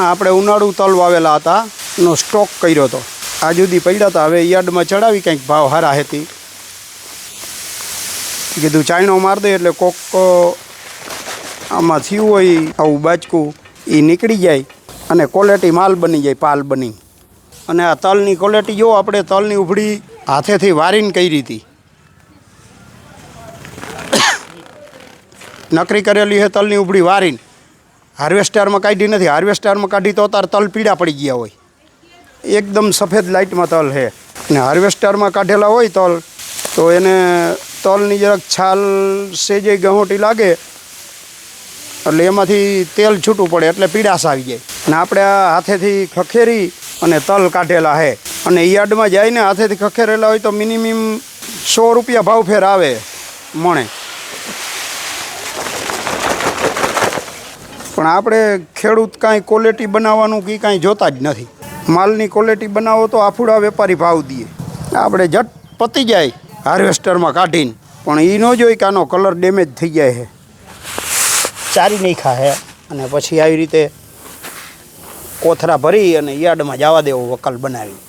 આપણે ઉનાળુ તલ વાવેલા હતા નો સ્ટોક કર્યો હતો. આ સુધી પડ્યા હતા. હવે યાર્ડમાં ચડાવી કંઈક ભાવ હારા હતી. કીધું ચાયણો માર દે એટલે કોક આમાં થયું હોય આવું બાચકું એ નીકળી જાય અને ક્વોલિટી માલ બની જાય, પાલ બની. અને આ તલની ક્વોલિટી જો આપણે તલની ઉભળી હાથેથી વારીને કરી હતી. નકરી કરેલી છે તલની ઉભળી વારીને, હાર્વેસ્ટરમાં કાઢી નથી. હાર્વેસ્ટરમાં કાઢી તો તાર તલ પીળા પડી ગયા હોય. એકદમ સફેદ લાઇટમાં તલ છે. ને હાર્વેસ્ટરમાં કાઢેલા હોય તલ તો એને તલની જરાક છાલ સેજે ગહોટી લાગે એટલે એમાંથી તેલ છૂટું પડે એટલે પીળાશ આવી જાય. અને આપણે આ હાથેથી ખખેરી અને તલ કાઢેલા છે. અને યાર્ડમાં જઈને હાથેથી ખખેરેલા હોય તો મિનિમમ 100 રૂપિયા ભાવ ફેર આવે મણે. પણ આપણે ખેડૂત કાંઈ ક્વોલિટી બનાવવાનું કે કાંઈ જોતા જ નથી. માલની ક્વોલિટી બનાવો તો આફુડા વેપારી ભાવ દે. આપણે જટ પતી જાય હાર્વેસ્ટરમાં કાઢીને, પણ એ ન જોઈ કે આનો કલર ડેમેજ થઈ જાય છે. ચારી નાખ્યા છે અને પછી આવી રીતે કોથરા ભરી અને યાર્ડમાં જવા દેવો વકલ બનાવી.